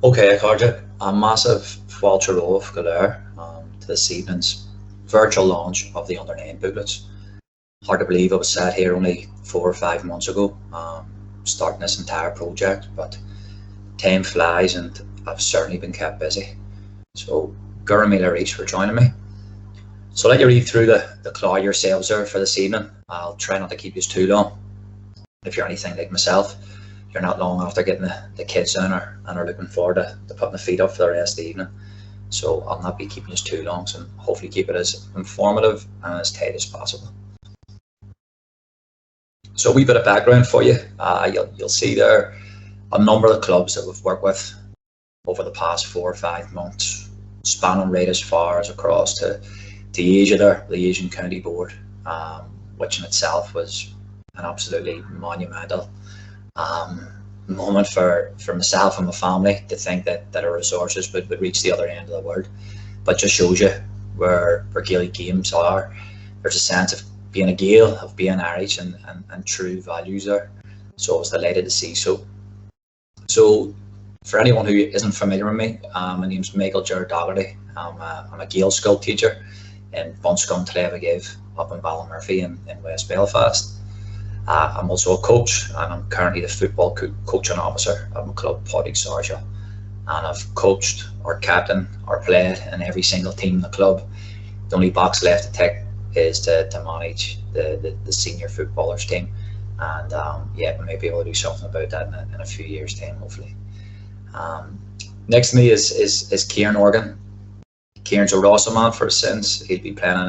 Okay, Carja, a massive Fáilte Rómh go léir to this evening's virtual launch of the Under 9 booklets. Hard to believe I was sat here only 4 or 5 months ago, starting this entire project, but time flies and I've certainly been kept busy. So, Gura Mila Reach for joining me. So, let you read through the claw yourselves there for this evening. I'll try not to keep you too long. If you're anything like myself, you're not long after getting the kids in and are looking forward to putting the feet up for the rest of the evening. So I'll not be keeping you too long, so hopefully keep it as informative and as tight as possible. So a wee bit of background for you. You'll see there a number of clubs that we've worked with over the past 4 or 5 months, spanning right as far as across to Asia there, the Asian County Board, which in itself was an absolutely monumental moment for myself and my family to think that our resources would reach the other end of the world. But just shows you where Gaelic games are. There's a sense of being a Gael, of being Irish, and true values there. So I was delighted to see so. So for anyone who isn't familiar with me, my name's Michael Ger Dougherty. I'm a Gael school teacher in Bunscombe Tlevigive up in Ballymurphy in West Belfast. I'm also a coach, and I'm currently the football coaching officer at my club, Paddy Sarshaw. And I've coached or captained or played in every single team in the club. The only box left to tick is to manage the senior footballers team. And yeah, we may be able to do something about that in a few years' time, hopefully. Next to me is Kieran Organ. Kieran's a Rossa man for sins. He'll be playing in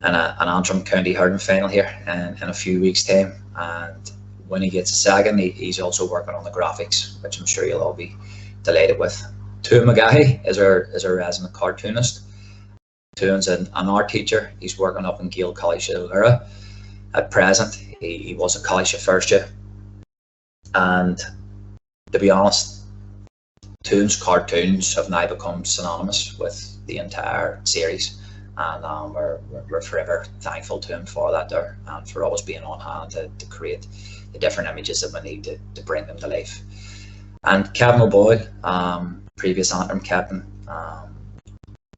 an Antrim County hurling final here in a few weeks' time, and when he gets a second, he's also working on the graphics, which I'm sure you'll all be delighted with. Tuan McGahey is our resident cartoonist. Tuan's an art teacher. He's working up in Gael College Lura at present. He was a college at first year, and to be honest, Tuan's cartoons have now become synonymous with the entire series. And we're forever thankful to him for that there, and for always being on hand to create the different images that we need to bring them to life. And Kevin O'Boyle, previous Antrim captain,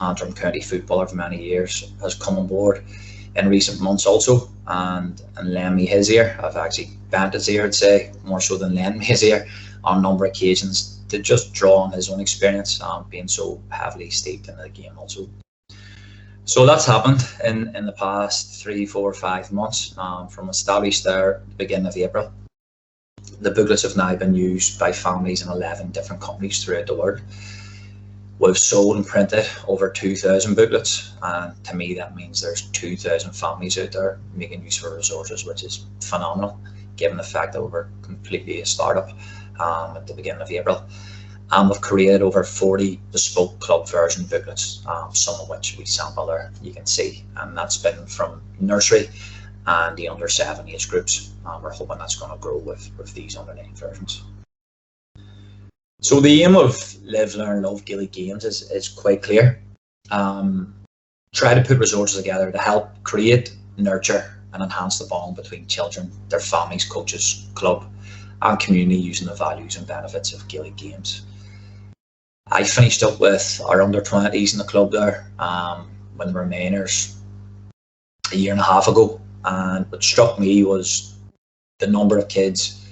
Antrim County footballer for many years, has come on board in recent months also, and lend me his ear. I've actually bent his ear, I'd say, more so than lend me his ear on a number of occasions to just draw on his own experience, being so heavily steeped in the game also. So that's happened in the past 3, 4, 5 months, from established there at the beginning of April. The booklets have now been used by families in 11 different countries throughout the world. We've sold and printed over 2,000 booklets, and to me that means there's 2,000 families out there making use of our resources, which is phenomenal, given the fact that we were completely a startup at the beginning of April. And we've created over 40 bespoke club version booklets, some of which we sample there, you can see. And that's been from nursery and the under 7 age groups. We're hoping that's going to grow with these under 9 versions. So the aim of Live, Learn, Love Gaelic Games is quite clear. Try to put resources together to help create, nurture and enhance the bond between children, their families, coaches, club and community using the values and benefits of Gaelic Games. I finished up with our under 20s in the club there when they were minors a year and a half ago, and what struck me was the number of kids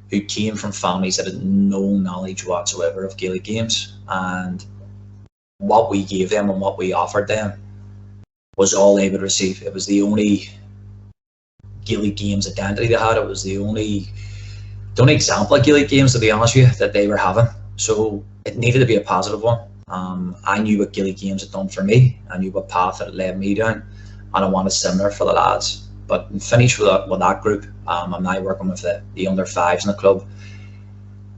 who came from families that had no knowledge whatsoever of Gaelic Games, and what we gave them and what we offered them was all they would receive. It was the only Gaelic Games identity they had. It was the only example of Gaelic Games, to be honest with you, that they were having. So it needed to be a positive one. I knew what Gaelic Games had done for me. I knew what path it led me down, and I wanted similar for the lads. But finished with that group, I'm now working with the under 5s in the club.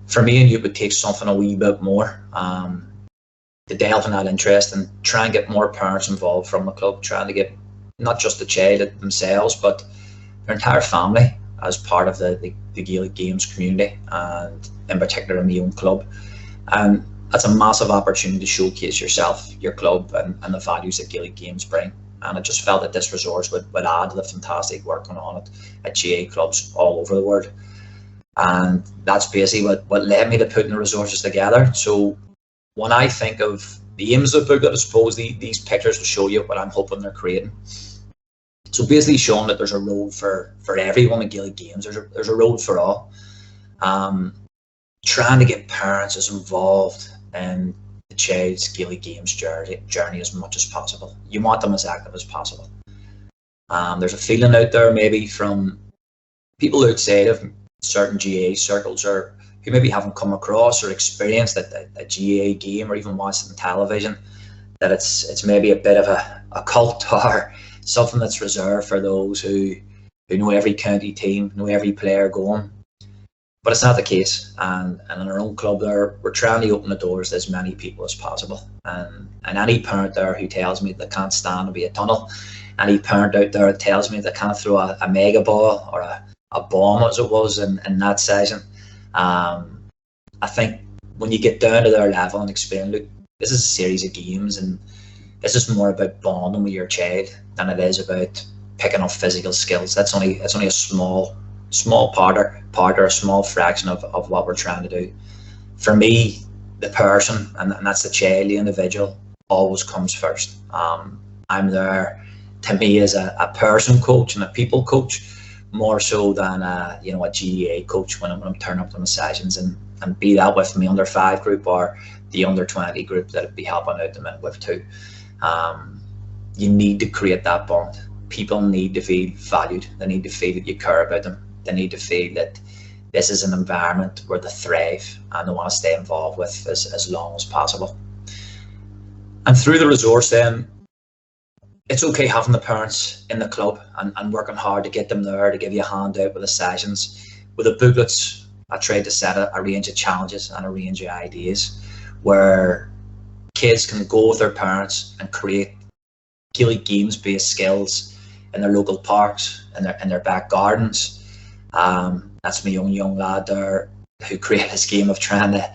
For me, I knew it would take something a wee bit more to delve in that interest and try and get more parents involved from the club, trying to get not just the child themselves, but their entire family as part of the Gaelic Games community, and in particular in my own club. And that's a massive opportunity to showcase yourself, your club, and the values that Gaelic Games bring. And I just felt that this resource would add to the fantastic work going on at GA clubs all over the world. And that's basically what led me to putting the resources together. So when I think of the aims of the booklet, I suppose these pictures will show you what I'm hoping they're creating. So basically showing that there's a role for everyone in Gaelic games. There's a role for all. Trying to get parents as involved in the child's Gaelic games journey as much as possible. You want them as active as possible. There's a feeling out there maybe from people outside of certain GA circles, or who maybe haven't come across or experienced a GA game or even watched it on television, that it's maybe a bit of a cult or something that's reserved for those who know every county team, know every player going. But it's not the case, and in our own club there, we're trying to open the doors to as many people as possible. And any parent there who tells me they can't stand to be a tunnel, any parent out there that tells me they can't throw a mega ball or a bomb as it was in that session, I think when you get down to their level and explain, look, this is a series of games, and this is more about bonding with your child than it is about picking up physical skills. That's only a small part or a small fraction of what we're trying to do. For me, the person, and that's the child, the individual, always comes first. I'm there, to me, as a person coach and a people coach, more so than a GEA coach when I'm turning up to my sessions, and be that with me under 5 group or the under 20 group that I'd be helping out them with too. You need to create that bond. People need to feel valued. They need to feel that you care about them. They need to feel that this is an environment where they thrive and they want to stay involved with as long as possible. And through the resource then, it's okay having the parents in the club and working hard to get them there, to give you a hand out with the sessions. With the booklets, I tried to set a range of challenges and a range of ideas where kids can go with their parents and create Gaelic games-based skills in their local parks, in their back gardens. That's my young lad there who created this game of trying to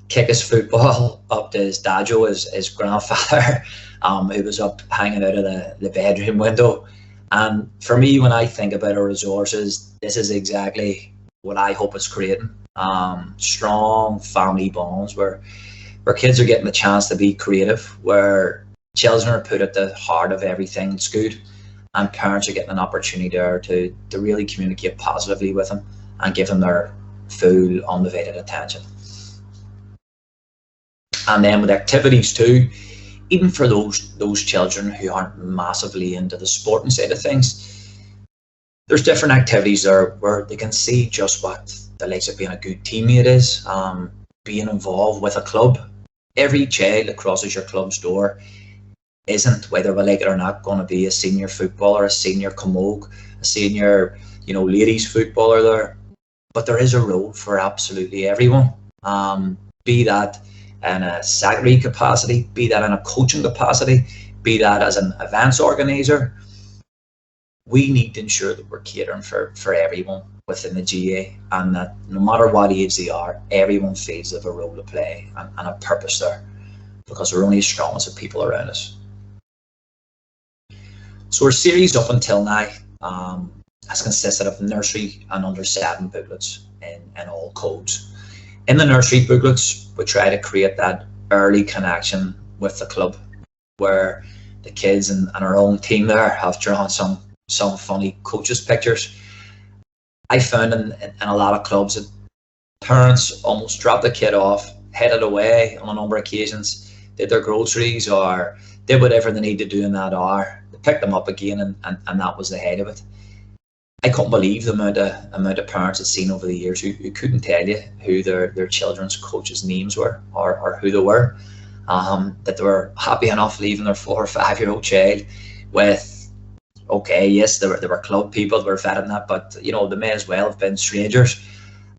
kick his football up to his dajo, his grandfather, who was up hanging out of the bedroom window. And for me, when I think about our resources, this is exactly what I hope it's creating. Strong family bonds where kids are getting the chance to be creative, where children are put at the heart of everything that's good, and parents are getting an opportunity there to really communicate positively with them and give them their full undivided attention. And then with activities too, even for those children who aren't massively into the sporting side of things, there's different activities there where they can see just what the likes of being a good teammate is, being involved with a club. Every child that crosses your club's door isn't, whether we like it or not, going to be a senior footballer, a senior camogue, a senior, ladies footballer there. But there is a role for absolutely everyone. Be that in a secretary capacity, be that in a coaching capacity, be that as an events organizer. We need to ensure that we're catering for everyone within the GA, and that no matter what age they are, everyone feels they have a role to play and a purpose there, because we're only as strong as the people around us. So our series up until now has consisted of nursery and under 7 booklets in all codes. In the nursery booklets, we try to create that early connection with the club, where the kids and our own team there have drawn some funny coaches pictures. I found in a lot of clubs that parents almost dropped the kid off, headed away on a number of occasions, did their groceries or did whatever they need to do in that hour. They picked them up again, and that was the head of it. I couldn't believe the amount of parents I've seen over the years who couldn't tell you who their children's coaches' names were or who they were. That they were happy enough leaving their 4 or 5-year-old child with, okay, yes, there were club people that were vetting that, but they may as well have been strangers.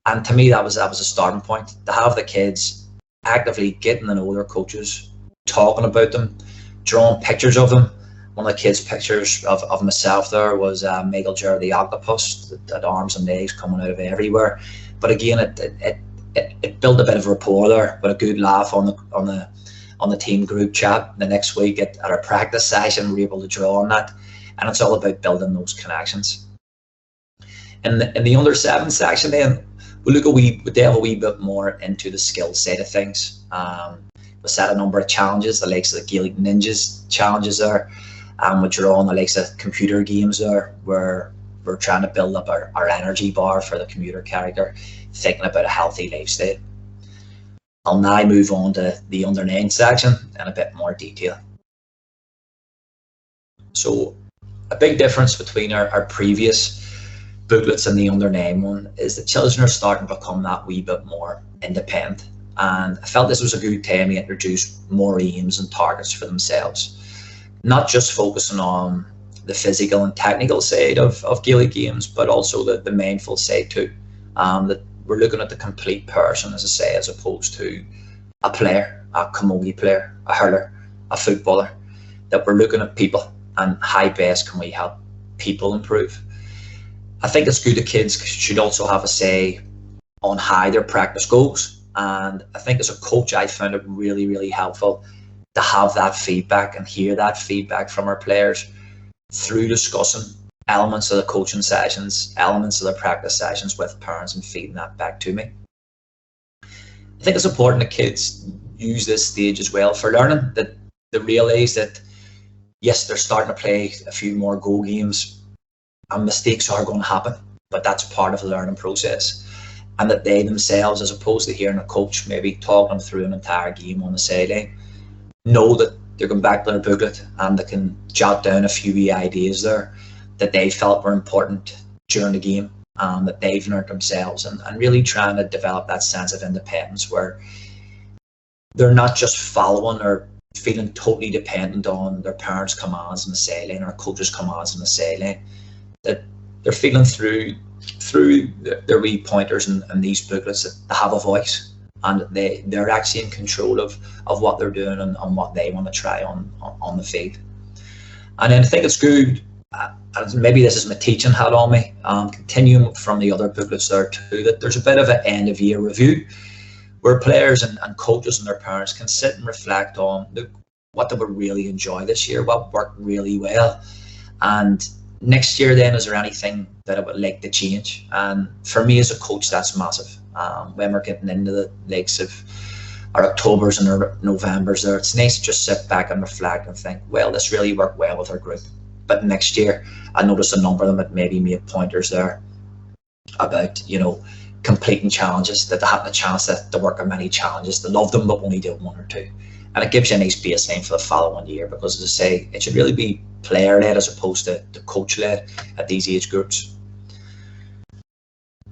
And to me, that was a starting point, to have the kids actively getting to know their coaches, talking about them, drawing pictures of them. One of the kids' pictures of myself there was Michael Jarrett the octopus, that arms and legs coming out of everywhere. But again, it built a bit of rapport there, with a good laugh on the team group chat. The next week at our practice session, we were able to draw on that, and it's all about building those connections. In the under 7 section, then we delve a wee bit more into the skill side of things. We set a number of challenges, the likes of the Gaelic Ninjas challenges there, which are on the likes of computer games there, where we're trying to build up our energy bar for the commuter character, thinking about a healthy lifestyle. I'll now move on to the under 9 section in a bit more detail. So a big difference between our previous booklets and the under 9 one is that children are starting to become that wee bit more independent, and I felt this was a good time to introduce more aims and targets for themselves, not just focusing on the physical and technical side of Gaelic games, but also the mindful side too. That we're looking at the complete person, as I say, as opposed to a player, a camogie player, a hurler, a footballer. That we're looking at people and how best can we help people improve. I think it's good that kids should also have a say on how their practice goes. And I think as a coach, I found it really, really helpful to have that feedback and hear that feedback from our players through discussing elements of the coaching sessions, elements of the practice sessions with parents, and feeding that back to me. I think it's important that kids use this stage as well for learning, that they realise that yes, they're starting to play a few more Go games and mistakes are going to happen, but that's part of the learning process. And that they themselves, as opposed to hearing a coach maybe talking them through an entire game on the sideline, know that they're going back to their booklet and they can jot down a few wee ideas there that they felt were important during the game, that they've learned themselves, and really trying to develop that sense of independence where they're not just following or feeling totally dependent on their parents' commands on the sideline or coaches' commands on the sideline, that they're feeling through their wee pointers and these booklets that they have a voice, and they're actually in control of what they're doing and what they want to try on the field. And then I think it's good, and maybe this is my teaching hat on me, continuing from the other booklets there too, that there's a bit of an end of year review where players and coaches and their parents can sit and reflect on what they would really enjoy this year, what worked really well, and next year then, is there anything that I would like to change? And for me as a coach, that's massive. When we're getting into the likes of our Octobers and our Novembers there, it's nice to just sit back and reflect and think, well, this really worked well with our group. But next year, I noticed a number of them that maybe made pointers there about, completing challenges, that they had the chance to work on many challenges. They loved them, but only did one or two. And it gives you a nice baseline for the following year, because as I say, it should really be player-led as opposed to coach-led at these age groups.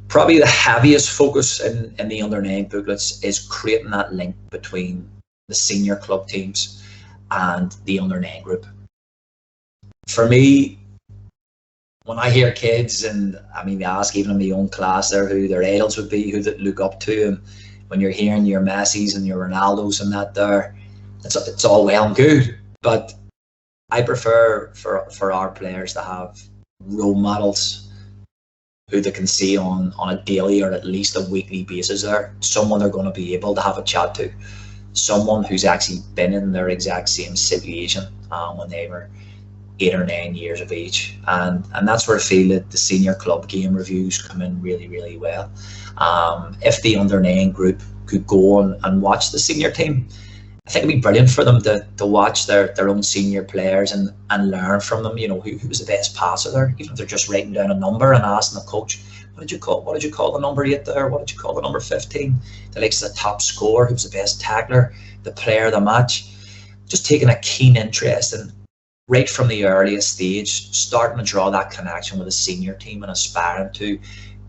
Probably the heaviest focus in the under 9 booklets is creating that link between the senior club teams and the under 9 group. For me, when I hear kids, and I mean, they ask even in my own class there who their idols would be, who they look up to, and when you're hearing your Messis and your Ronaldos and that there, it's all well and good, but I prefer for our players to have role models who they can see on a daily or at least a weekly basis there, someone they're going to be able to have a chat to, someone who's actually been in their exact same situation when they were 8 or 9 years of age, and that's where I feel that the senior club game reviews come in really, really well. If the under 9 group could go on and watch the senior team, I think it'd be brilliant for them to watch their own senior players and learn from them. Who was the best passer there, even if they're just writing down a number and asking the coach, what did you call the number 8 there? What did you call the number 15? The likes of the top scorer, who's the best tackler, the player of the match. Just taking a keen interest and right from the earliest stage, starting to draw that connection with a senior team and aspiring to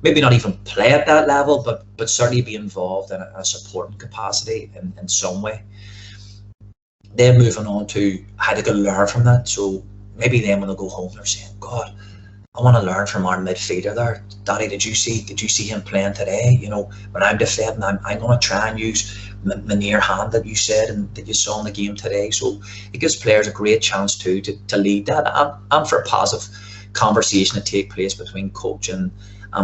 maybe not even play at that level, but certainly be involved in a supporting capacity in some way. Then moving on to how they can learn from that. So maybe then when they go home, they're saying, God, I want to learn from our midfielder there. Daddy, did you see him playing today? When I'm defending, I'm going to try and use the near hand that you said and that you saw in the game today. So it gives players a great chance to lead that and for a positive conversation to take place between coach and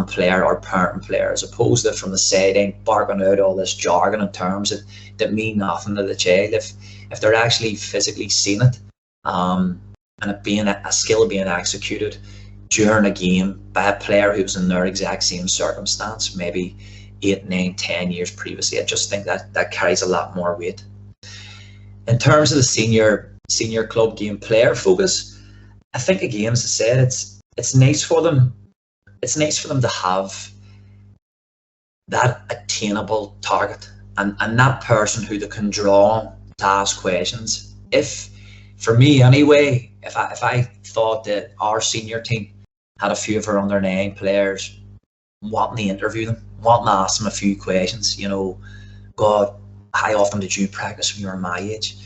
player, or parent and player, as opposed to from the sideline barking out all this jargon and terms that mean nothing to the child. If they're actually physically seeing it and it being a skill being executed, during a game by a player who was in their exact same circumstance, maybe 8, 9, 10 years previously. I just think that that carries a lot more weight. In terms of the senior club game player focus, I think again, as I said, it's nice for them. It's nice for them to have that attainable target and that person who they can draw on to ask questions. If, for me anyway, if I thought that our senior team had a few of our under 9 players, wanting to interview them, wanting to ask them a few questions, you know, God, how often did you practice when you were my age?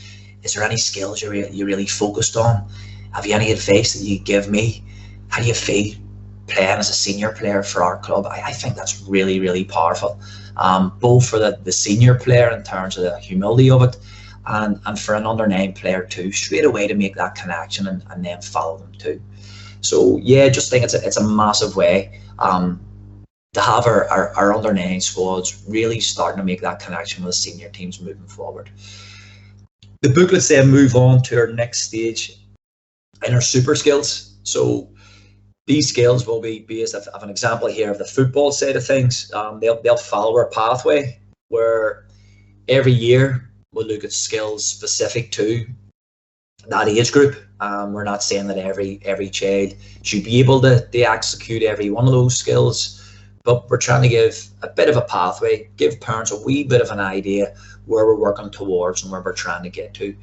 Is there any skills you really focused on? Have you any advice that you give me? How do you feel playing as a senior player for our club? I think that's really, really powerful, both for the senior player in terms of the humility of it, and for an under 9 player too, straight away to make that connection and then follow them too. So yeah, just think it's a massive way to have our under 9 squads really starting to make that connection with the senior teams moving forward. The booklets then move on to our next stage in our super skills. So these skills will be based, I have an example here of the football side of things. They'll follow our pathway where every year we'll look at skills specific to that age group. We're not saying that every child should be able to execute every one of those skills, but we're trying to give a bit of a pathway, give parents a wee bit of an idea where we're working towards and where we're trying to get to.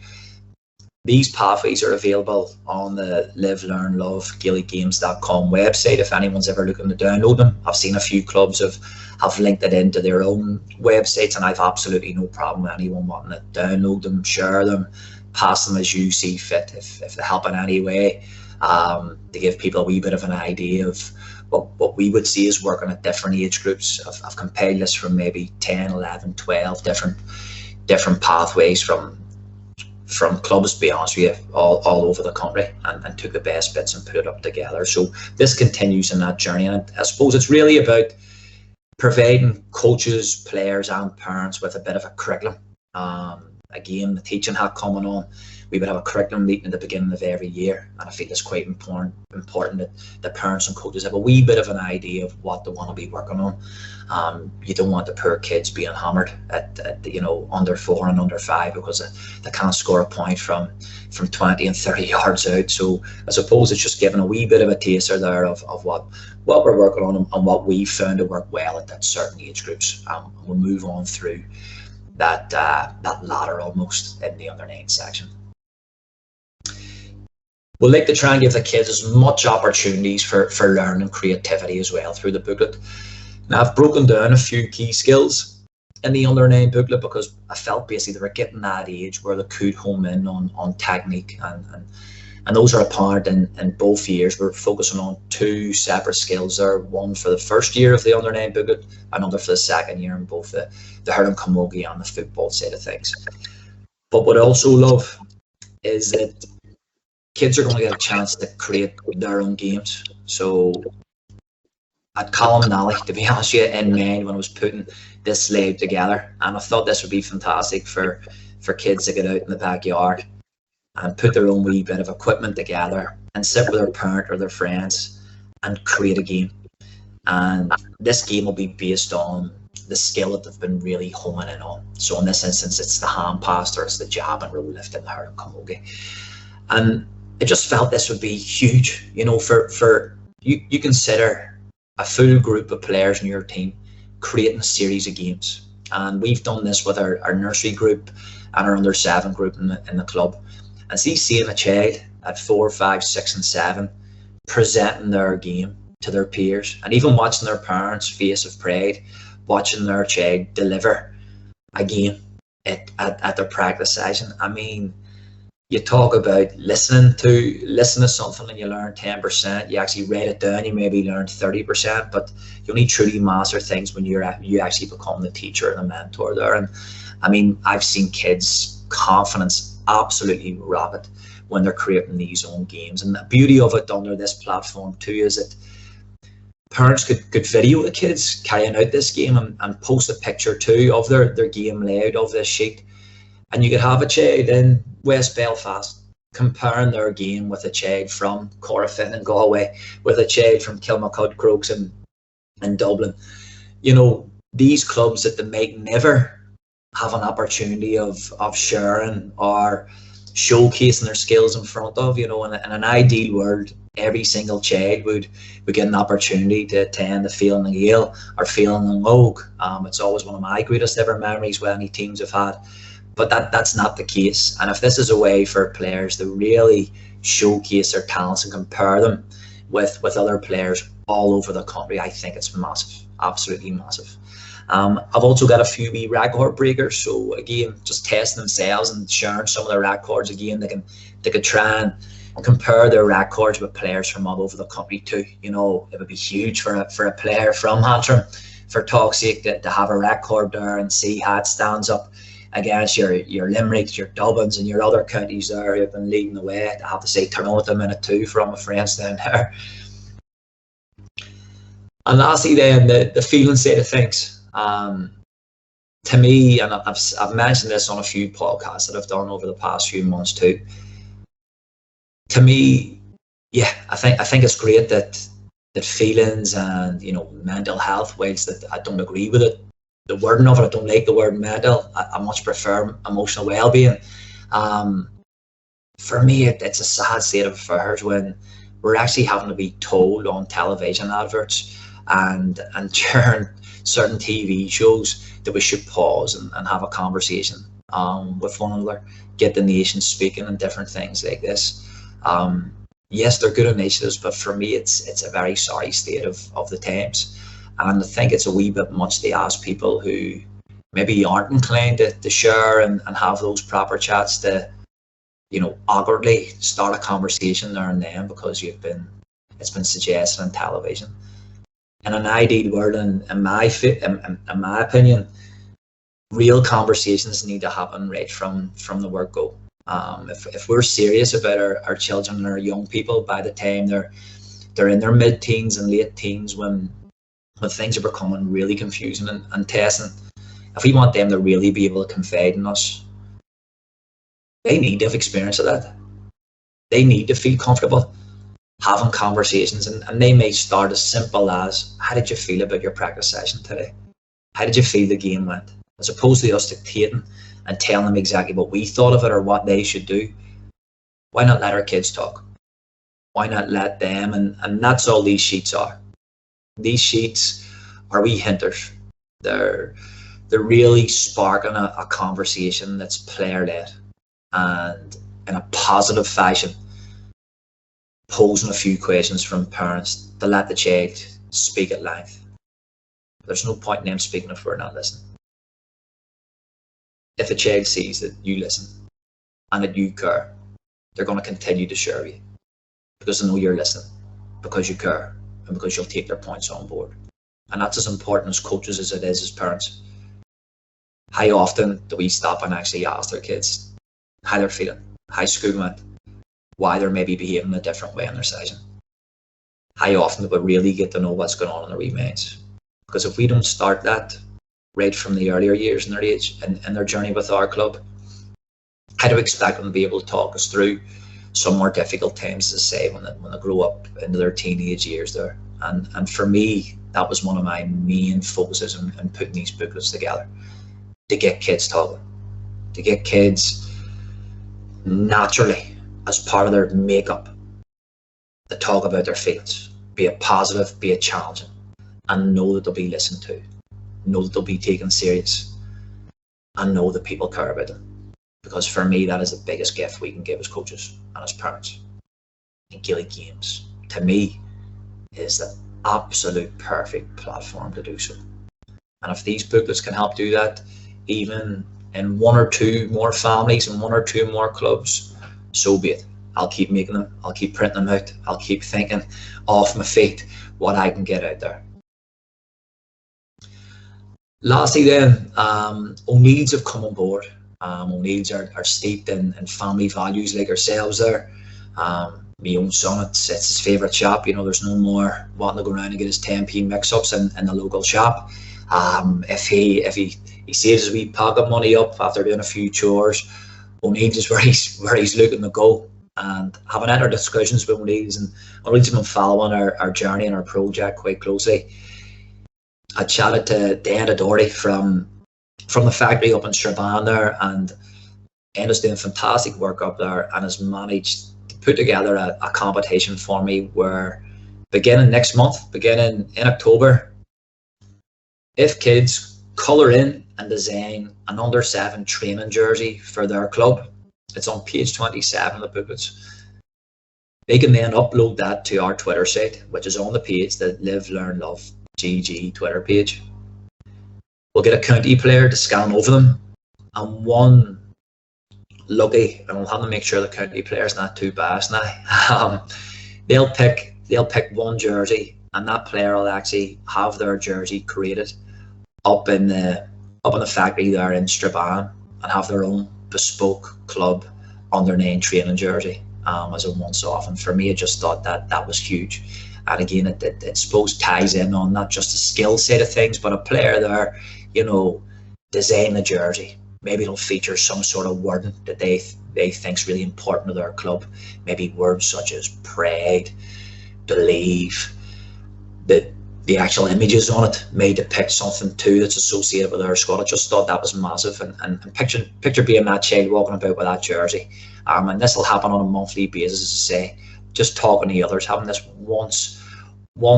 These pathways are available on the Live, Learn, Love GaelicGames.com website if anyone's ever looking to download them. I've seen a few clubs have linked it into their own websites, and I've absolutely no problem with anyone wanting to download them, share them, pass them as you see fit if they help in any way, to give people a wee bit of an idea of what we would see as working at different age groups. I've compiled this from maybe 10, 11, 12 different pathways from clubs, to be honest with you, all over the country, and took the best bits and put it up together. So this continues in that journey, and I suppose it's really about providing coaches, players and parents with a bit of a curriculum. Again, the teaching hat coming on, we would have a curriculum meeting at the beginning of every year, and I think it's quite important that the parents and coaches have a wee bit of an idea of what they want to be working on. You don't want the poor kids being hammered at under 4 and under 5 because they can't score a point from 20 and 30 yards out. So I suppose it's just giving a wee bit of a taster there of what we're working on and what we found to work well at certain age groups. We'll move on through that ladder almost in the under 9 section. We'll like to try and give the kids as much opportunities for learning creativity as well through the booklet. Now, I've broken down a few key skills in the under 9 booklet because I felt basically they were getting that age where they could home in on technique, and those are apparent in both years. We're focusing on 2 separate skills there, one for the first year of the under 9 booklet, another for the second year in both the hurling camogie and the football side of things. But what I also love is that kids are going to get a chance to create their own games. So at Colin Nally, to be honest with you, in mind when I was putting this slide together, and I thought this would be fantastic for kids to get out in the backyard and put their own wee bit of equipment together and sit with their parent or their friends and create a game. And this game will be based on the skill that they've been really homing in on. So in this instance, it's the hand pass or it's the jab and row lift in the hurling camogie. And I just felt this would be huge, for you consider a full group of players in your team creating a series of games. And we've done this with our nursery group and our under 7 group in the club. And see, seeing a child at 4, 5, 6 and 7 presenting their game to their peers, and even watching their parents' face of pride, watching their child deliver a game at their practice session. I mean, you talk about listen to something and you learn 10%. You actually write it down, you maybe learn 30%, but you only truly master things when you actually become the teacher and the mentor there. And I mean, I've seen kids' confidence absolutely rapid when they're creating these own games. And the beauty of it under this platform too is that parents could video the kids carrying out this game and post a picture too of their game layout of this sheet. And you could have a child in West Belfast comparing their game with a child from Corofin and Galway, with a child from Kilmacud, Crokes in Dublin. You know, these clubs that they might never have an opportunity of sharing or showcasing their skills in front of, you know, in an ideal world, every single child would get an opportunity to attend the Field in Gael or Field in Logue. It's always one of my greatest ever memories with any teams I've had. But that's not the case. And if this is a way for players to really showcase their talents and compare them with other players all over the country, I think it's massive, absolutely massive. I've also got a few wee record breakers. So again, just testing themselves and sharing some of their records. Again, they can try and compare their records with players from all over the country too. You know, it would be huge for a player from Antrim, for talk's sake, to have a record there and see how it stands up against your Limericks, your Dublins, and your other counties there who've been leading the way. I have to say Tyrone at the minute too, from my friends down there. And lastly, then the feeling side of things. To me, and I've mentioned this on a few podcasts that I've done over the past few months too. To me, yeah, I think it's great that feelings and, you know, mental health, whilst that I don't agree with it, the wording of it, I don't like the word mental. I much prefer emotional well-being. For me, it's a sad state of affairs when we're actually having to be told on television adverts and during certain TV shows that we should pause and have a conversation with one another, get the nation speaking and different things like this. Yes, they're good initiatives, but for me, it's a very sorry state of the times. And I think it's a wee bit much to ask people who maybe aren't inclined to share and have those proper chats to, you know, awkwardly start a conversation there and then because it's been suggested on television. In an ideal world, in my opinion, real conversations need to happen right from the word go. If we're serious about our children and our young people, by the time they're in their mid-teens and late teens, when things are becoming really confusing and testing, if we want them to really be able to confide in us, they need to have experience of that. They need to feel comfortable having conversations, and they may start as simple as, how did you feel about your practice session today? How did you feel the game went? As opposed to us dictating and telling them exactly what we thought of it or what they should do. Why not let our kids talk? Why not let them, and that's all these sheets are. These sheets are wee hinters. They're really sparking a conversation that's player-led and in a positive fashion, posing a few questions from parents to let the child speak at length. There's no point in them speaking if we're not listening. If a child sees that you listen and that you care, they're going to continue to share you because they know you're listening, because you care, and because you'll take their points on board. And that's as important as coaches as it is as parents. How often do we stop and actually ask their kids how they're feeling, how school went, why they're maybe behaving a different way in their session? How often do we really get to know what's going on in their wee minds? Because if we don't start that right from the earlier years in their age and their journey with our club, how do we expect them to be able to talk us through some more difficult times, as I say, when they grow up into their teenage years there? And for me, that was one of my main focuses in putting these booklets together, to get kids talking, to get kids naturally, as part of their makeup, to talk about their feelings, be it positive, be it challenging, and know that they'll be listened to, know that they'll be taken serious, and know that people care about them. Because for me, that is the biggest gift we can give as coaches and as parents. And Gaelic Games, to me, is the absolute perfect platform to do so. And if these booklets can help do that, even in one or two more families and one or two more clubs, so be it. I'll keep making them, I'll keep printing them out, I'll keep thinking off my feet what I can get out there. Lastly then, O'Neill's have come on board. O'Neill's are steeped in family values like ourselves there. My own son, it's his favourite shop. You know, there's no more wanting to go around and get his 10p mix-ups in the local shop. If he saves his wee pocket money up after doing a few chores, O'Neill's is where he's looking to go. and having entered discussions with these, and I've really been following our journey and our project quite closely. I chatted to Dan Doherty from the factory up in Strabane there, and Anna's doing fantastic work up there and has managed to put together a competition for me where beginning next month, beginning in October, if kids colour in and design an under-7 training jersey for their club, it's on page 27 of the booklets. They can then upload that to our Twitter site, which is on the page, the Live, Learn, Love GG Twitter page. We'll get a county player to scan over them, and one lucky, and we'll have to make sure the county player's not too biased now. They'll pick one jersey, and that player will actually have their jersey created up in the factory there in Strabane, and have their own bespoke club under-9 training jersey as a once-off. And for me, I just thought that was huge. And again, it suppose ties in on not just the skill set of things, but a player there, design the jersey. Maybe it'll feature some sort of wording that they think's really important to their club. Maybe words such as pride, believe. The actual images on it may depict something too that's associated with their squad. I just thought that was massive, and picture being that child walking about with that jersey. And this will happen on a monthly basis, as I say, just talking to the others, having this one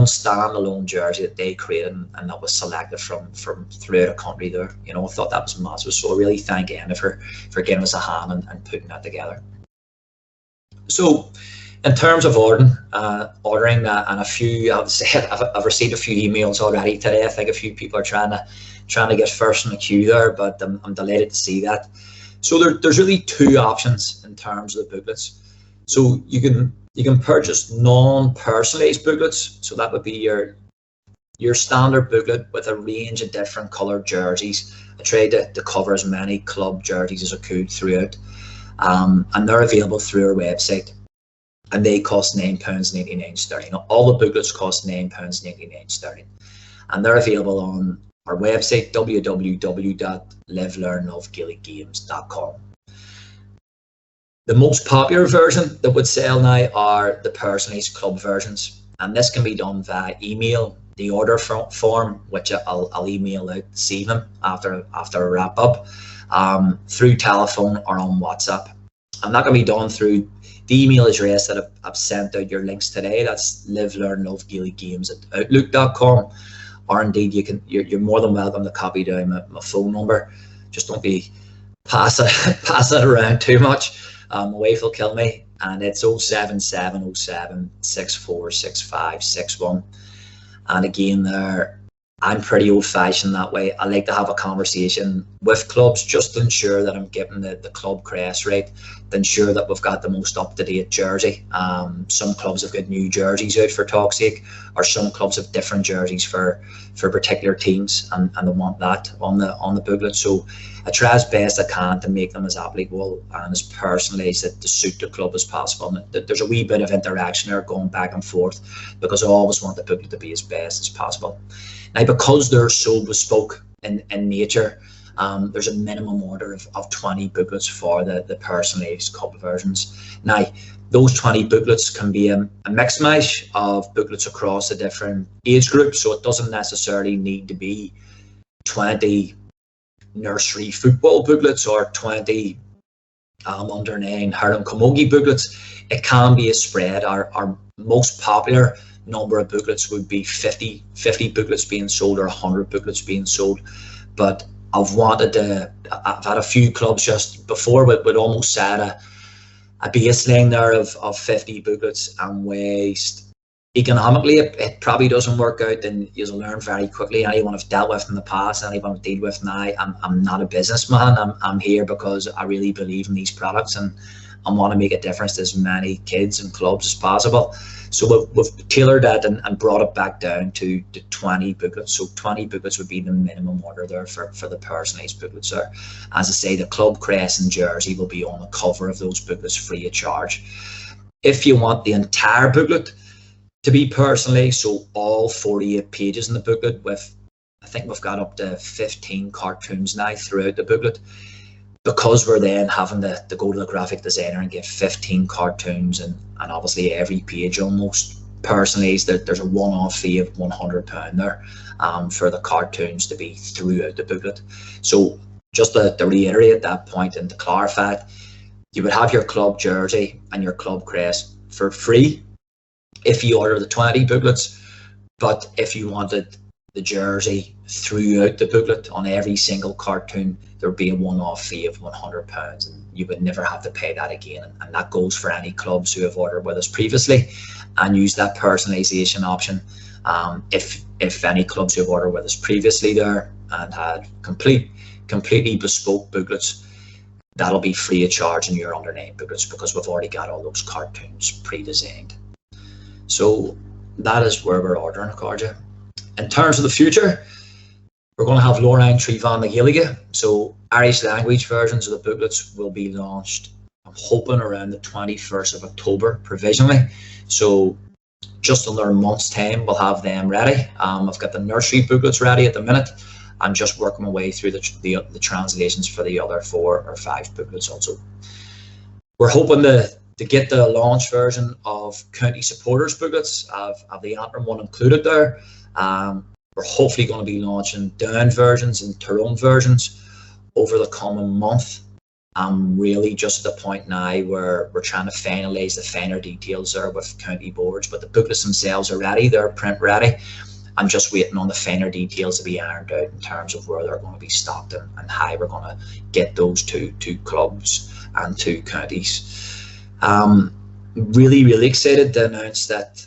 standalone jersey that they created and that was selected from throughout the country there. I thought that was massive. So I really thank Anna for giving us a hand and putting that together. So in terms of ordering and a few, I've received a few emails already today. I think a few people are trying to get first in the queue there, but I'm delighted to see that. So there's really two options in terms of the booklets. So you can purchase non-personalized booklets. So that would be your standard booklet with a range of different coloured jerseys. I tried to cover as many club jerseys as I could throughout, and they're available through our website. And they cost £9.99 sterling. All the booklets cost £9.99 sterling, and they're available on our website, www.livelearnlovegaelicgames.com. The most popular version that would sell now are the personalised club versions, and this can be done via email, the order form, which I'll email out this evening after a wrap up, through telephone or on WhatsApp, and that can be done through the email address that I've sent out your links today. That's livelearnlovegaelicgames@outlook.com, or indeed you're more than welcome to copy down my phone number. Just don't be pass it around too much. My wife will kill me, and it's 07707 646561. And again, I'm pretty old-fashioned that way. I like to have a conversation with clubs just to ensure that I'm getting the club crest right, to ensure that we've got the most up-to-date jersey. Some clubs have got new jerseys out, for talk's sake, or some clubs have different jerseys for particular teams, and they want that on the booklet. So I try as best I can to make them as applicable and as personalised to suit the club as possible. And there's a wee bit of interaction there going back and forth, because I always want the booklet to be as best as possible. Now, because they're so bespoke in nature, there's a minimum order of 20 booklets for the personalised club versions. Now, those 20 booklets can be a mix mash of booklets across the different age groups, so it doesn't necessarily need to be 20 nursery football booklets or 20 under-9 hurling camogie booklets. It can be a spread. Our most popular number of booklets would be 50 booklets being sold, or 100 booklets being sold. But I've had a few clubs just before would almost set a baseline there of 50 booklets, and waste economically it probably doesn't work out, and you'll learn very quickly. Anyone I've dealt with in the past, anyone I've dealt with now, I'm not a businessman. I'm here because I really believe in these products, and I want to make a difference to as many kids and clubs as possible. So we've tailored that and brought it back down to 20 booklets. So 20 booklets would be the minimum order there for the personalised booklets there. As I say, the club crest and jersey will be on the cover of those booklets free of charge. If you want the entire booklet to be personalised, so all 48 pages in the booklet, with I think we've got up to 15 cartoons now throughout the booklet, because we're then having to go to the graphic designer and get 15 cartoons and obviously every page almost personalised, there's a one-off fee of £100 there for the cartoons to be throughout the booklet. So just to reiterate that point and to clarify it, you would have your club jersey and your club crest for free if you order the 20 booklets, but if you wanted the jersey throughout the booklet on every single cartoon, there would be a one-off fee of £100, and you would never have to pay that again. And that goes for any clubs who have ordered with us previously and use that personalisation option. If any clubs who have ordered with us previously there and had completely bespoke booklets, that'll be free of charge in your under-9 booklets because we've already got all those cartoons pre-designed. So that is where we're ordering, Carja. In terms of the future, we're going to have Lorraine Trivan Gaelic. So Irish language versions of the booklets will be launched, I'm hoping, around the 21st of October provisionally. So just under a month's time, we'll have them ready. I've got the nursery booklets ready at the minute. I'm just working my way through the translations for the other 4 or 5 booklets also. We're hoping to get the launch version of county supporters booklets. I've the Antrim one included there. We're hopefully going to be launching Down versions and Tyrone versions over the coming month. I'm really just at the point now where we're trying to finalise the finer details there with county boards, but the booklets themselves are ready, they're print ready. I'm just waiting on the finer details to be ironed out in terms of where they're going to be stocked and how we're going to get those to clubs and to counties. Really excited to announce that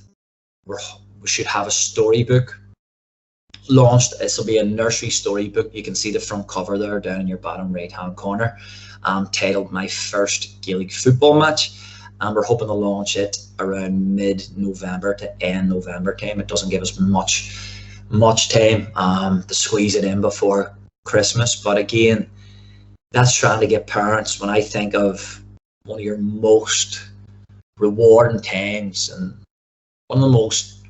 we should have a storybook launched. This will be a nursery storybook. You can see the front cover there down in your bottom right hand corner, titled My First Gaelic Football Match, and we're hoping to launch it around mid-November to end November time. It doesn't give us much time to squeeze it in before Christmas, but again, that's trying to get parents, when I think of one of your most rewarding times and one of the most,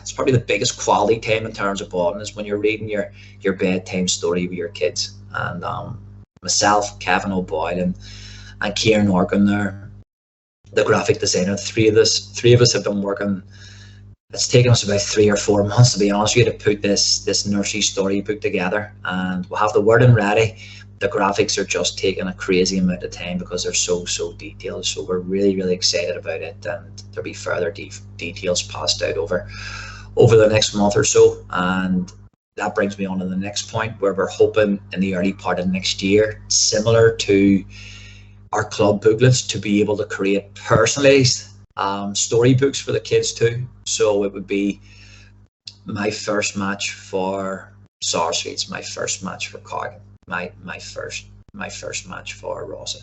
it's probably the biggest quality time in terms of bonding, is when you're reading your bedtime story with your kids. And myself, Kevin O'Boyle and Kieran Orkin there, the graphic designer, three of us have been working. It's taken us about 3 or 4 months, to be honest with you, to put this nursery storybook together, and we'll have the wording ready. The graphics are just taking a crazy amount of time because they're so detailed. So we're really excited about it, and there'll be further details passed out over the next month or so. And that brings me on to the next point, where we're hoping in the early part of next year, similar to our club booklets, to be able to create personalised storybooks for the kids too. So it would be my first match for Sarsfields, my first match for Cargan, my first match for Rossa,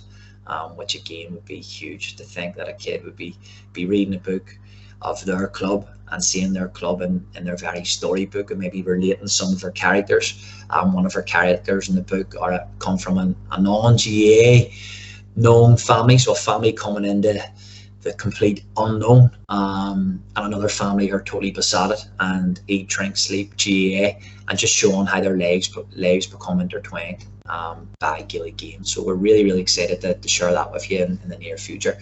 which again would be huge to think that a kid would be reading a book of their club and seeing their club in their very storybook, and maybe relating some of their characters. One of her characters in the book come from a non-GAA known family, so a family coming into the complete unknown, and another family are totally beside it and eat, drink, sleep GAA, and just showing how their lives become intertwined by Gaelic games. So we're really excited to share that with you in the near future.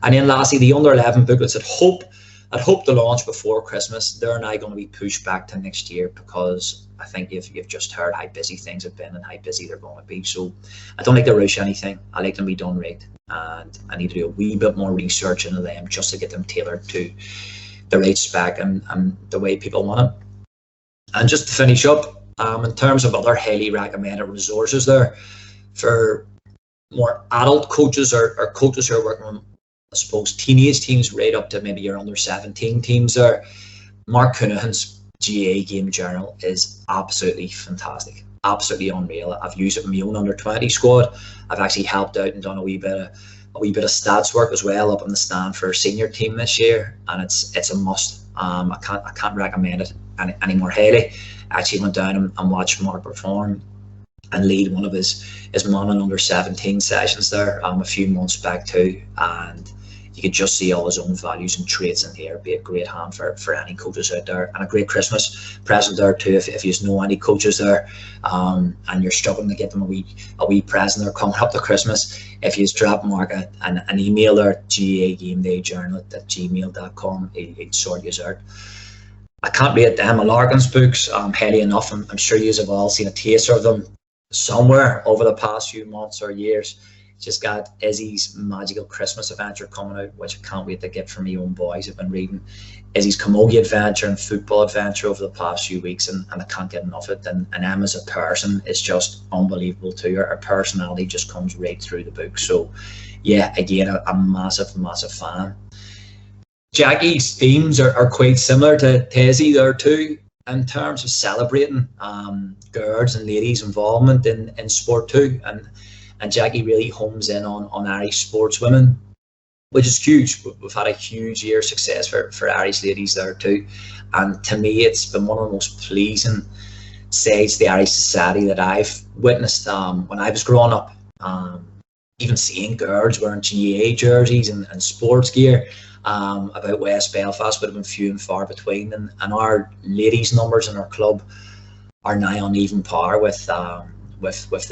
And then lastly, the under 11 booklets I'd hope to launch before Christmas. They're now going to be pushed back to next year because I think you've just heard how busy things have been and how busy they're going to be. So I don't like to rush anything. I like them to be done right, and I need to do a wee bit more research into them just to get them tailored to the right spec and the way people want it. And just to finish up, in terms of other highly recommended resources there for more adult coaches or coaches who are working on, I suppose, teenage teams right up to maybe your under 17 teams there, Mark Coonahan's GA Game Journal is absolutely fantastic, absolutely unreal. I've used it in my own under 20 squad. I've actually helped out and done a wee bit of stats work as well up on the stand for a senior team this year, and it's a must. I can't recommend it any more highly. I actually went down and watched Mark perform and lead one of his mom and under 17 sessions there a few months back too, and you could just see all his own values and traits in here. Be a great hand for any coaches out there, and a great Christmas present there too. If you know any coaches there, and you're struggling to get them a wee present, they're coming up to Christmas. If you drop Mark an email there, gagamedayjournal@gmail.com, he'd sort you out. I can't rate Emma Larkin's books highly enough. I'm sure you have all seen a taster of them somewhere over the past few months or years. Just got Izzy's Magical Christmas Adventure coming out, which I can't wait to get for my own boys. I've been reading Izzy's Camogie Adventure and Football Adventure over the past few weeks, and I can't get enough of it. And Emma as a person is just unbelievable too. Her personality just comes right through the book. So yeah, again, a massive fan. Jackie's themes are quite similar to Izzy there too, in terms of celebrating girls and ladies' involvement in sport too. And Jackie really homes in on Irish sportswomen, which is huge. We've had a huge year of success for Irish ladies there too. And to me, it's been one of the most pleasing sides of the Irish society that I've witnessed when I was growing up. Even seeing girls wearing GAA jerseys and sports gear about West Belfast would have been few and far between. And our ladies' numbers in our club are now on even par with the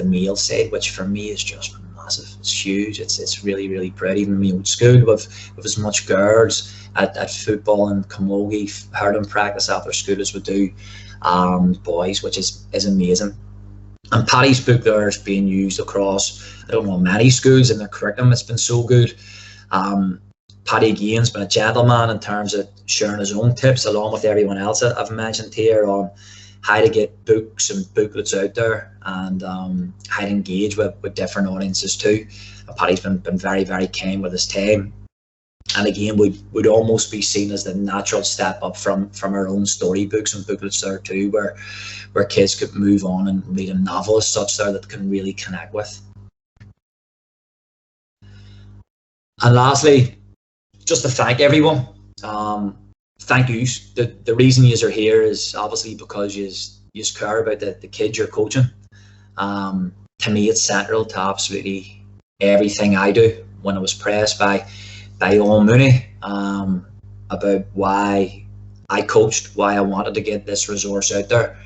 male side, which for me is just massive. It's huge. It's really proud. Even in my old school, with as much girls at football and camogie hurling practice after school as we do boys, which is amazing. And Paddy's book there is being used across, I don't know, many schools in their curriculum. It's been so good. Paddy again's been a gentleman in terms of sharing his own tips along with everyone else I've mentioned here on how to get books and booklets out there, and how to engage with different audiences too. And Paddy's been very kind with his time, and again would almost be seen as the natural step up from our own storybooks and booklets there too, where kids could move on and read a novel as such there that can really connect with. And lastly, just to thank everyone. Thank you. The reason you are here is obviously because you care about the kids you're coaching. To me, it's central to absolutely everything I do. When I was pressed by Owen Mooney about why I coached, why I wanted to get this resource out there,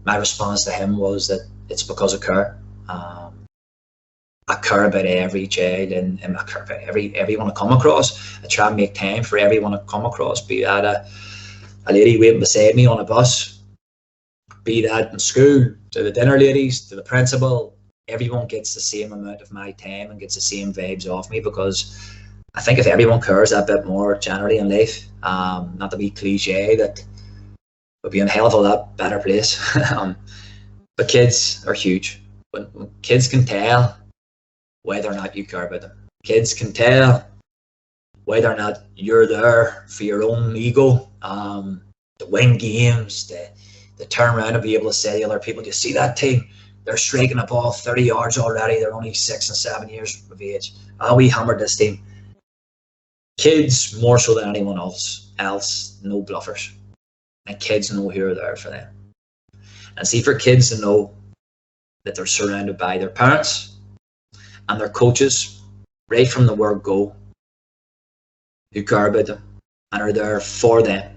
my response to him was that it's because I care. I care about every child, and I care about everyone I come across. I try and make time for everyone I come across, be that a lady waiting beside me on a bus, be that in school, to the dinner ladies, to the principal. Everyone gets the same amount of my time and gets the same vibes off me, because I think if everyone cares a bit more generally in life, not to be cliche, that would be a hell of a lot better place. But kids are huge. When kids can tell whether or not you care about them. Kids can tell whether or not you're there for your own ego, to win games, to turn around and be able to say to other people, you see that team? They're striking a ball 30 yards already. They're only 6 and 7 years of age. We hammered this team. Kids, more so than anyone else, no bluffers. And kids know who are there for them. And see, for kids to know that they're surrounded by their parents and their coaches right from the word go, who care about them and are there for them,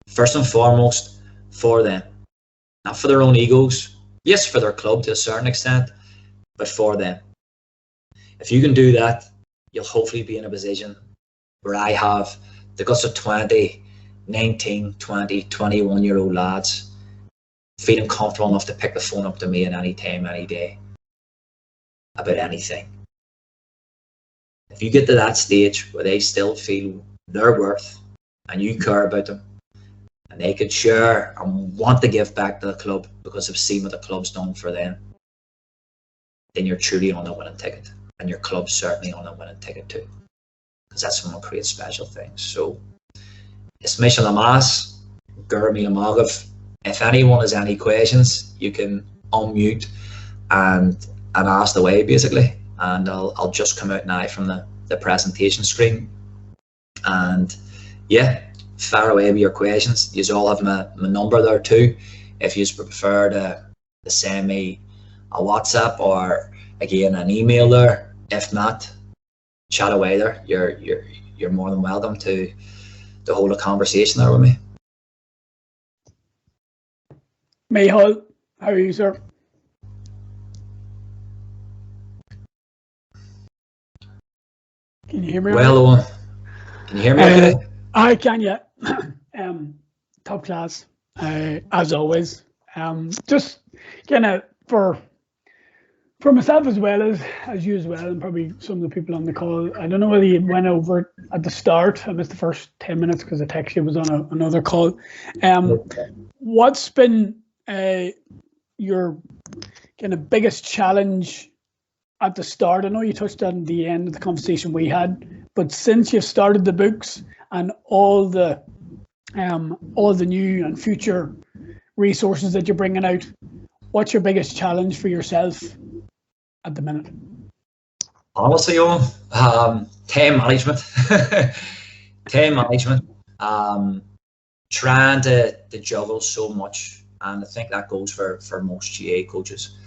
first and foremost for them, not for their own egos, yes, for their club to a certain extent, but for them. If you can do that, you'll hopefully be in a position where I have the guts of 20, 19, 20, 21-year-old lads feeling comfortable enough to pick the phone up to me at any time, any day, about anything. If you get to that stage where they still feel their worth and you care about them, and they could share and want to give back to the club because they've seen what the club's done for them, then you're truly on a winning ticket, and your club's certainly on a winning ticket too, because that's when we'll create special things. So it's Michel Lamas, Gurmi Amagav. If anyone has any questions, you can unmute and ask away basically, and I'll just come out now from the presentation screen, and yeah, fire away with your questions. You all have my number there too, if you prefer to send me a WhatsApp or again an email there. If not, chat away there. You're you're more than welcome to hold a conversation there with me. Mayhall, how are you, sir? Can you hear me? Well, Owen, can you hear me okay? I can, yeah. Top class, as always. Just kind of for myself as well as you as well, and probably some of the people on the call. I don't know whether you went over it at the start. I missed the first 10 minutes because the text was on another call. What's been your kind of biggest challenge at the start? I know you touched on the end of the conversation we had, but since you've started the books and all the new and future resources that you're bringing out, what's your biggest challenge for yourself at the minute? Honestly, Owen, time management. Time management. Trying to juggle so much, and I think that goes for most GA coaches.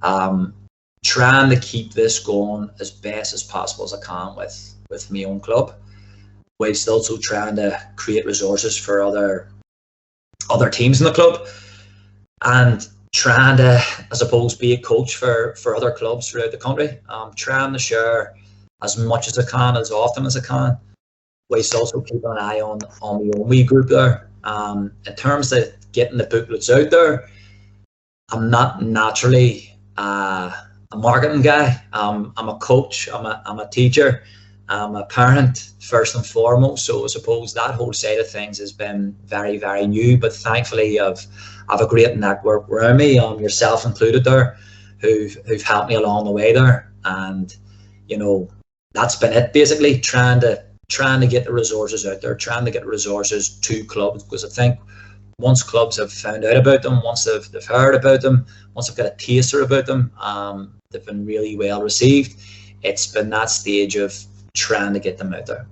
Trying to keep this going as best as possible as I can with my own club, whilst also trying to create resources for other teams in the club, and trying to, I suppose, be a coach for other clubs throughout the country. Trying to share as much as I can, as often as I can, whilst also keeping an eye on my own wee group there. In terms of getting the booklets out there, I'm not naturally a marketing guy. I'm a coach, I'm a teacher, I'm a parent first and foremost. So I suppose that whole side of things has been very, very new, but thankfully I've a great network around me, yourself included there, who've helped me along the way there. And that's been it, basically, trying to get the resources out there, trying to get resources to clubs, because I think once clubs have found out about them, once they've heard about them, once they've got a taster about them, they've been really well received. It's been that stage of trying to get them out there.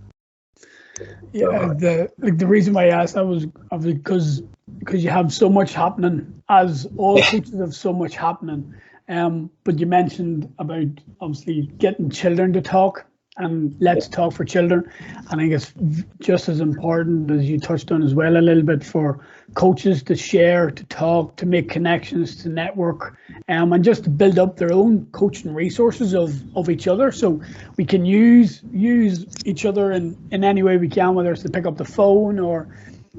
Yeah, the reason why I asked that was because you have so much happening, as all coaches have so much happening. But you mentioned about obviously getting children to talk, and Let's Talk for Children. I think it's just as important, as you touched on as well a little bit, for coaches to share, to talk, to make connections, to network, and just to build up their own coaching resources of each other. So we can use each other in any way we can, whether it's to pick up the phone or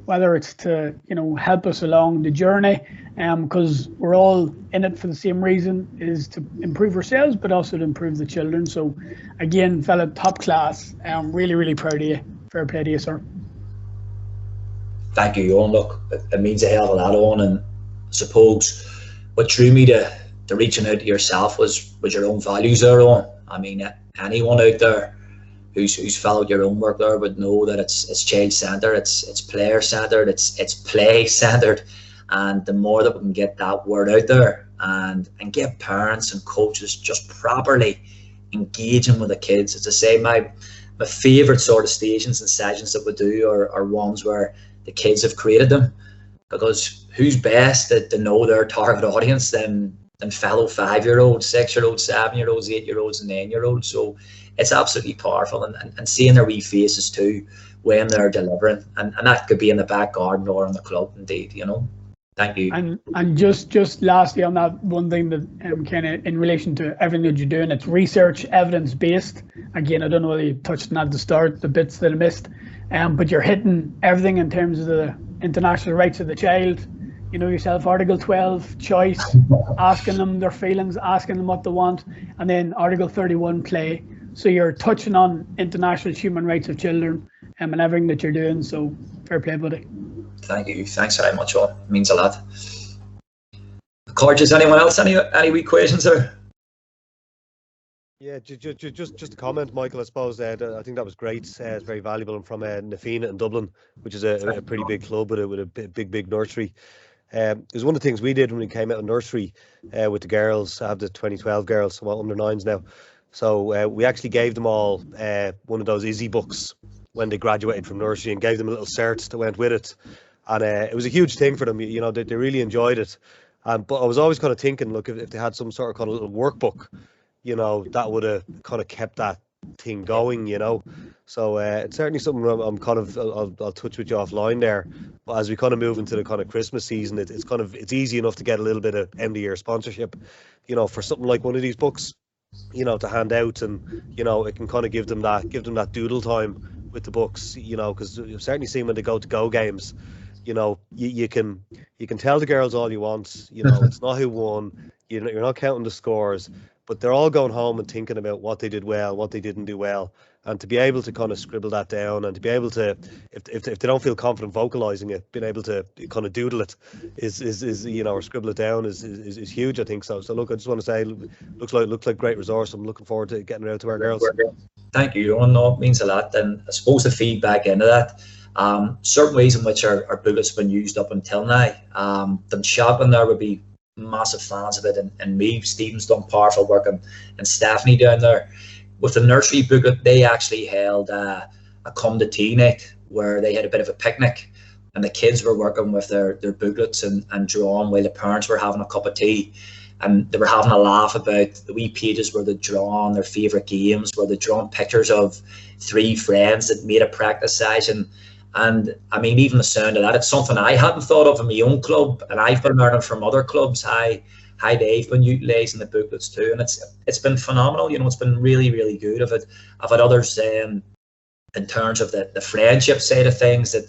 whether it's to help us along the journey, because we're all in it for the same reason, is to improve ourselves but also to improve the children. So again, fella, top class. I'm really, really proud of you. Fair play to you, sir. Thank you, Owen. Look, it means a hell of a lot, Owen, and I suppose what drew me to reaching out to yourself was your own values there, Owen. I mean, anyone out there who's followed your own work there would know that it's child centered, it's player centered, it's play centered, and the more that we can get that word out there and get parents and coaches just properly engaging with the kids. As I say, my favourite sort of stations and sessions that we do are ones where the kids have created them, because who's best to know their target audience than fellow 5-year-olds, 6-year-olds, 7-year-olds, 8-year-olds and 9-year-olds. So it's absolutely powerful, and seeing their wee faces too when they're delivering, and that could be in the back garden or in the club indeed, Thank you. And just lastly on that, one thing that kind of in relation to everything that you're doing, it's research, evidence based. Again, I don't know whether you touched on at the start, the bits that I missed, but you're hitting everything in terms of the international rights of the child. Yourself, Article 12, choice, asking them their feelings, asking them what they want, and then Article 31, play. So you're touching on international human rights of children and everything that you're doing. So fair play, buddy. Thank you. Thanks very much, Owen. It means a lot. Corges, anyone else? Any wee questions there? Yeah, just a comment, Michael. I suppose I think that was great. It's very valuable. I'm from Nafina in Dublin, which is a pretty big club with a big nursery. It was one of the things we did when we came out of nursery with the girls. I have the 2012 girls, so I'm under 9s now. So we actually gave them all one of those Izzy books when they graduated from nursery, and gave them a little cert that went with it. And it was a huge thing for them. They really enjoyed it. But I was always kind of thinking, look, if they had some sort of kind of little workbook, that would have kind of kept that thing going, you know. So it's certainly something I'm kind of I'll touch with you offline there. But as we kind of move into the kind of Christmas season, it's easy enough to get a little bit of end of year sponsorship, you know, for something like one of these books, you know, to hand out, and you know, it can kind of give them that doodle time with the books, you know, because you've certainly seen when they go to go games, you know, you can tell the girls all you want, you know, it's not who won, you're not counting the scores, but they're all going home and thinking about what they did well, what they didn't do well, and to be able to kind of scribble that down, and to be able to, if they don't feel confident vocalizing it, being able to kind of doodle it is you know, or scribble it down is huge, I think. So look, I just want to say, looks like great resource. I'm looking forward to getting it out to our girls. Thank you, Owen. No, it means a lot. And I suppose the feedback into that, certain ways in which our booklets have been used up until now, them shopping there would be massive fans of it, and me, Stephen's done powerful work, and Stephanie down there. With the nursery booklet, they actually held a come to tea night where they had a bit of a picnic, and the kids were working with their booklets and drawing while the parents were having a cup of tea, and they were having a laugh about the wee pages where they'd drawn their favourite games, where they'd drawn pictures of 3 friends that made a practice session. And I mean, even the sound of that, it's something I hadn't thought of in my own club, and I've been learning from other clubs how they've been utilising the booklets too, and it's been phenomenal. You know, it's been really, really good. I've had others saying, in terms of the friendship side of things, that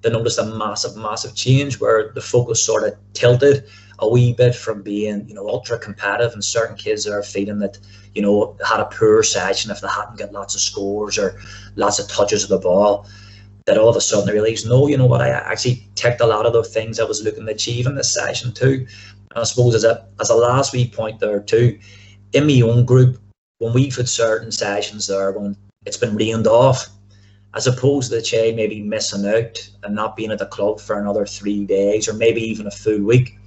they noticed a massive change where the focus sort of tilted a wee bit from being, you know, ultra competitive, and certain kids are feeling that, you know, had a poor session if they hadn't got lots of scores or lots of touches of the ball, that all of a sudden they realise, no, you know what, I actually ticked a lot of the things I was looking to achieve in this session too. And I suppose as a last wee point there too, in my own group, when we've had certain sessions there when it's been rained off, as opposed to the child maybe missing out and not being at the club for another 3 days or maybe even a full week,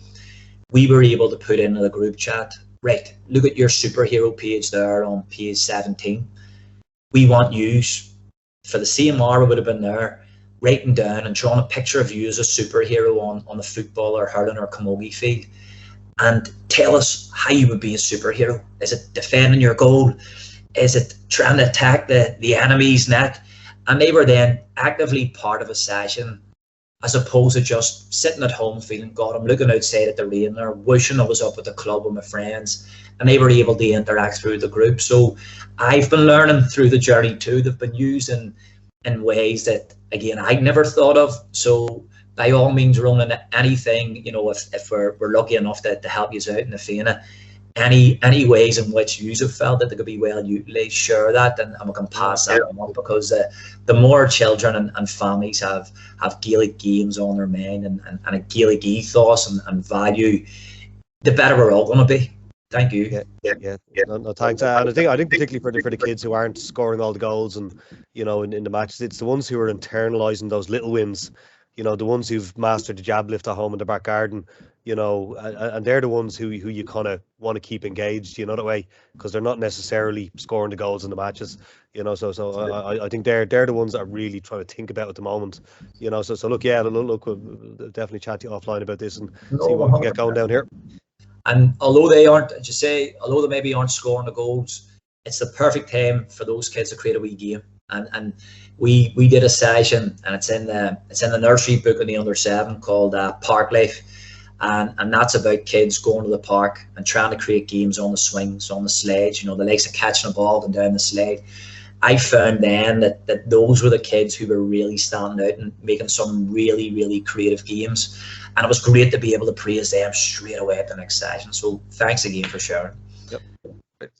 we were able to put into the group chat, right, look at your superhero page there on page 17. We want you, for the same hour we would have been there, writing down and drawing a picture of you as a superhero on the football or hurling or camogie field, and tell us how you would be a superhero. Is it defending your goal? Is it trying to attack the enemy's net? And they were then actively part of a session, as opposed to just sitting at home feeling, God, I'm looking outside at the rain there, wishing I was up at the club with my friends. And they were able to interact through the group. So I've been learning through the journey too. They've been used in ways that, again, I never thought of. So by all means, running anything, you know, if we're lucky enough to help you out in the Fianna, any ways in which you have felt that they could be well utilised, share that, and we can pass that on, because the more children and families have Gaelic games on their mind and a Gaelic ethos and value, the better we're all going to be. Thank you. Yeah. No, thanks. And I think particularly for the kids who aren't scoring all the goals and, you know, in the matches, it's the ones who are internalising those little wins. You know, the ones who've mastered the jab lift at home in the back garden, you know, and they're the ones who you kind of want to keep engaged, you know, that way, because they're not necessarily scoring the goals in the matches, you know. So I think they're the ones that are really trying to think about at the moment, you know. So look, we'll definitely chat to you offline about this and see what we can get going down here. And although they aren't, as you say, although they maybe aren't scoring the goals, it's the perfect time for those kids to create a wee game. And we did a session, and it's in the nursery book in the under-7 called Park Life, and that's about kids going to the park and trying to create games on the swings, on the slides, you know, the likes of catching a ball and down the slide. I found then that those were the kids who were really standing out and making some really, really creative games. And it was great to be able to praise them straight away at the next session. So thanks again for sharing. Yep.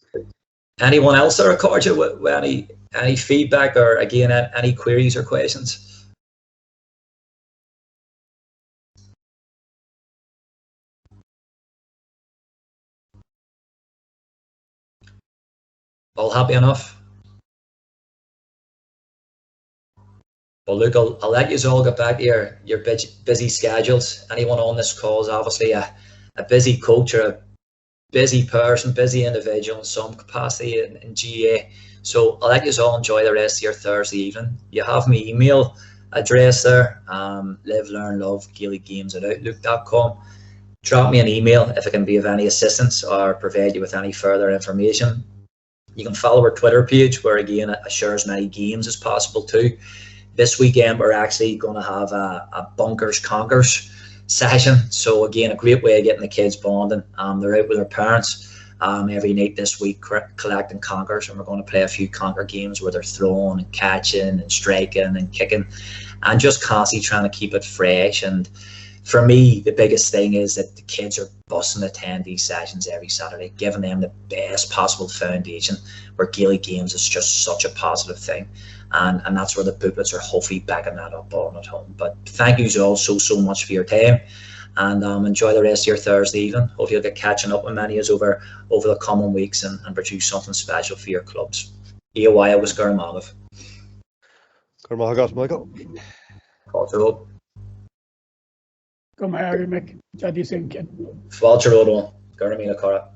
Anyone else there, Cordia, with any feedback or, again, any queries or questions? All happy enough? Well, look, I'll let you all get back to your busy schedules. Anyone on this call is obviously a busy coach or a busy person, busy individual in some capacity in GA. So I'll let you all enjoy the rest of your Thursday evening. You have my email address there, live, learn, love, Gaelic Games at outlook.com. Drop me an email if I can be of any assistance or provide you with any further information. You can follow our Twitter page, where again I share as many games as possible too. This weekend we're actually going to have a Bunkers Conkers session. So again, a great way of getting the kids bonding. They're out with their parents every night this week collecting conkers, and we're going to play a few conker games where they're throwing and catching and striking and kicking, and just constantly trying to keep it fresh. And for me, the biggest thing is that the kids are busting to attend these sessions every Saturday, giving them the best possible foundation, where Gaelic games is just such a positive thing. And that's where the booklets are hopefully backing that up on at home. But thank you all so much for your time, and enjoy the rest of your Thursday evening. Hope you'll get catching up with many of us over the coming weeks and produce something special for your clubs. Iawaya was Gurmagov. Gurmagov, Michael. Culture. Come here, Mick. Chat you soon, kid. Falcher Odo. Gurmina Cora.